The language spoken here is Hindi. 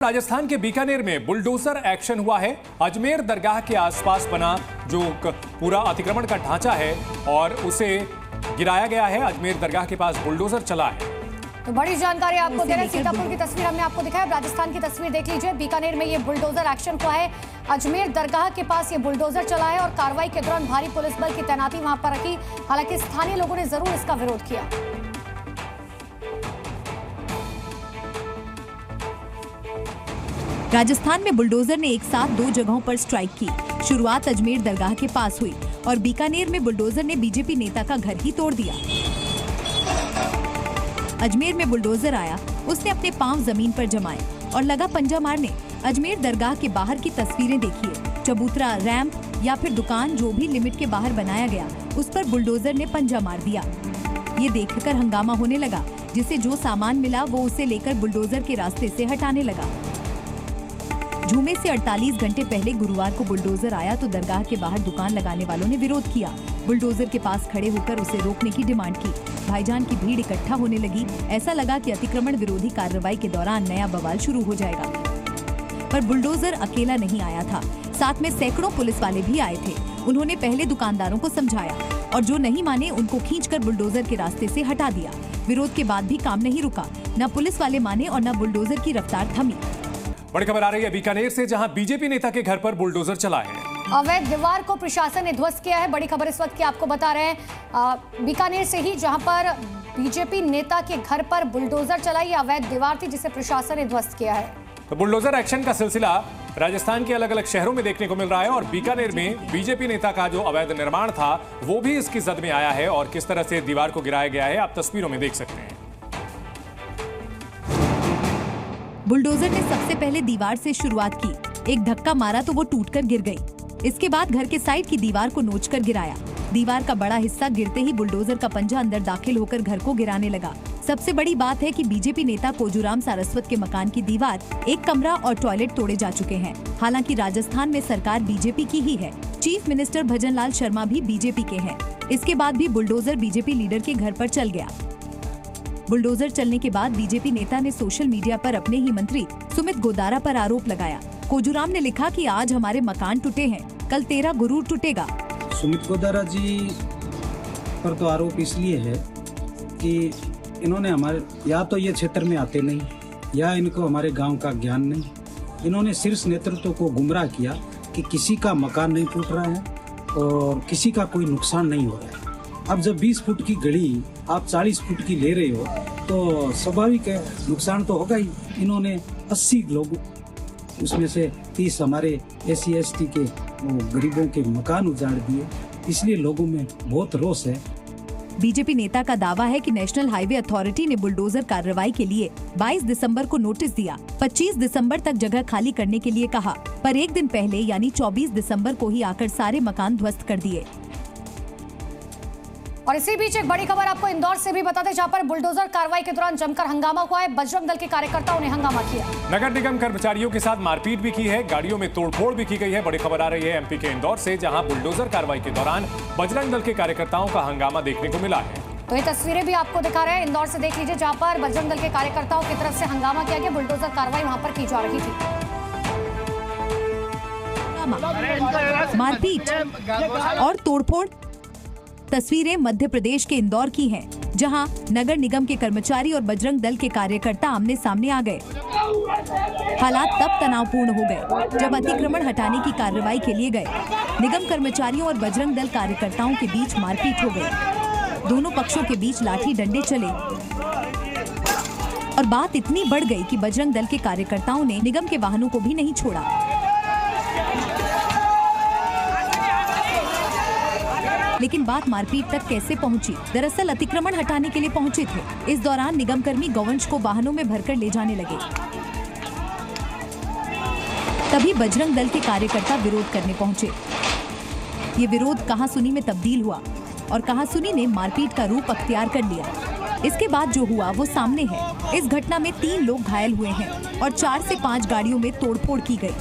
राजस्थान के बीकानेर में बुलडोजर एक्शन हुआ है। अजमेर दरगाह के आसपास बना जो पूरा अतिक्रमण का ढांचा है और उसे गिराया गया है। अजमेर दरगाह के पास बुलडोजर चला है। तो बड़ी जानकारी आपको दे रहे हैं। सीतापुर की तस्वीर हमने आपको दिखाया, राजस्थान की तस्वीर देख लीजिए। बीकानेर में ये बुलडोजर एक्शन हुआ है। अजमेर दरगाह के पास ये बुलडोजर चला है और कार्रवाई के दौरान भारी पुलिस बल की तैनाती वहां पर रखी। हालांकि स्थानीय लोगों ने जरूर इसका विरोध किया। राजस्थान में बुलडोजर ने एक साथ दो जगहों पर स्ट्राइक की। शुरुआत अजमेर दरगाह के पास हुई और बीकानेर में बुलडोजर ने बीजेपी नेता का घर ही तोड़ दिया। अजमेर में बुलडोजर आया, उसने अपने पांव जमीन पर जमाए और लगा पंजा मारने। अजमेर दरगाह के बाहर की तस्वीरें देखिए। चबूतरा, रैंप या फिर दुकान जो भी लिमिट के बाहर बनाया गया, उस पर बुलडोजर ने पंजा मार दिया। ये देखकर हंगामा होने लगा, जिसे जो सामान मिला वो उसे लेकर बुलडोजर के रास्ते से हटाने लगा। झूमे से 48 घंटे पहले गुरुवार को बुलडोजर आया तो दरगाह के बाहर दुकान लगाने वालों ने विरोध किया। बुलडोजर के पास खड़े होकर उसे रोकने की डिमांड की। भाईजान की भीड़ इकट्ठा होने लगी। ऐसा लगा कि अतिक्रमण विरोधी कार्रवाई के दौरान नया बवाल शुरू हो जाएगा। पर बुलडोजर अकेला नहीं आया था, साथ में सैकड़ों पुलिस वाले भी आए थे। उन्होंने पहले दुकानदारों को समझाया और जो नहीं माने उनको खींचकर बुलडोजर के रास्ते से हटा दिया। विरोध के बाद भी काम नहीं रुका, न पुलिस वाले माने और न बुलडोजर की रफ्तार थमी। बड़ी खबर आ रही है बीकानेर से, जहां बीजेपी नेता के घर पर बुलडोजर चला है। अवैध दीवार को प्रशासन ने ध्वस्त किया है। बड़ी खबर इस वक्त की आपको बता रहे हैं बीकानेर से ही, जहां पर बीजेपी नेता के घर पर बुलडोजर चला। ये अवैध दीवार थी जिसे प्रशासन ने ध्वस्त किया है। तो बुलडोजर एक्शन का सिलसिला राजस्थान के अलग अलग शहरों में देखने को मिल रहा है और बीकानेर में बीजेपी नेता का जो अवैध निर्माण था वो भी इसकी जद में आया है और किस तरह से दीवार को गिराया गया है आप तस्वीरों में देख सकते हैं। बुलडोजर ने सबसे पहले दीवार से शुरुआत की। एक धक्का मारा तो वो टूटकर गिर गई। इसके बाद घर के साइड की दीवार को नोचकर गिराया। दीवार का बड़ा हिस्सा गिरते ही बुलडोजर का पंजा अंदर दाखिल होकर घर को गिराने लगा। सबसे बड़ी बात है कि बीजेपी नेता कोजूराम सारस्वत के मकान की दीवार, एक कमरा और टॉयलेट तोड़े जा चुके हैं। हालांकि राजस्थान में सरकार बीजेपी की ही है। चीफ मिनिस्टर भजन लाल शर्मा भी बीजेपी के हैं। इसके बाद भी बुलडोजर बीजेपी लीडर के घर पर चल गया। बुलडोजर चलने के बाद बीजेपी नेता ने सोशल मीडिया पर अपने ही मंत्री सुमित गोदारा पर आरोप लगाया। कोजूराम ने लिखा कि आज हमारे मकान टूटे हैं, कल तेरा गुरूर टूटेगा। सुमित गोदारा जी पर तो आरोप इसलिए है कि इन्होंने हमारे, या तो ये क्षेत्र में आते नहीं या इनको हमारे गांव का ज्ञान नहीं। इन्होंने शीर्ष नेतृत्व को गुमराह किया कि किसी का मकान नहीं टूट रहा है और किसी का कोई नुकसान नहीं हो रहा है। अब जब 20 फुट की गली आप 40 फुट की ले रहे हो तो स्वाभाविक है नुकसान तो होगा ही। इन्होंने 80 लोग, उसमें से 30 हमारे SC ST के गरीबों के मकान उजाड़ दिए। इसलिए लोगों में बहुत रोष है। बीजेपी नेता का दावा है कि नेशनल हाईवे अथॉरिटी ने बुलडोजर कार्रवाई के लिए 22 दिसंबर को नोटिस दिया। 25 दिसंबर तक जगह खाली करने के लिए कहा, पर एक दिन पहले यानी 24 दिसंबर को ही आकर सारे मकान ध्वस्त कर दिए। और इसी बीच एक बड़ी खबर आपको इंदौर से भी बता दें, जहां पर बुलडोजर कार्रवाई के दौरान जमकर हंगामा हुआ है। बजरंग दल के कार्यकर्ताओं ने हंगामा किया। नगर निगम कर्मचारियों के साथ मारपीट भी की है, गाड़ियों में तोड़फोड़ भी की गई है। बड़ी खबर आ रही है MP के इंदौर से, जहां बुलडोजर कार्रवाई के दौरान बजरंग दल के कार्यकर्ताओं का हंगामा देखने को मिला है। तो ये तस्वीरें भी आपको दिखा रहे हैं, इंदौर से देख लीजिए, जहां पर बजरंग दल के कार्यकर्ताओं की तरफ से हंगामा किया गया। बुलडोजर कार्रवाई वहां पर की जा रही थी। मारपीट और तोड़फोड़ तस्वीरें मध्य प्रदेश के इंदौर की हैं, जहां नगर निगम के कर्मचारी और बजरंग दल के कार्यकर्ता आमने सामने आ गए। हालात तब तनावपूर्ण हो गए जब अतिक्रमण हटाने की कार्रवाई के लिए गए। निगम कर्मचारियों और बजरंग दल कार्यकर्ताओं के बीच मारपीट हो गई। दोनों पक्षों के बीच लाठी डंडे चले और बात इतनी बढ़ गई कि बजरंग दल के कार्यकर्ताओं ने निगम के वाहनों को भी नहीं छोड़ा। लेकिन बात मारपीट तक कैसे पहुंची? दरअसल अतिक्रमण हटाने के लिए पहुंचे थे। इस दौरान निगम कर्मी गौवंश को वाहनों में भरकर ले जाने लगे। तभी बजरंग दल के कार्यकर्ता विरोध करने पहुंचे। ये विरोध कहासुनी में तब्दील हुआ और कहासुनी ने मारपीट का रूप अख्तियार कर लिया। इसके बाद जो हुआ वो सामने है। इस घटना में 3 लोग घायल हुए हैं और 4 से 5 गाड़ियों में तोड़फोड़ की गई।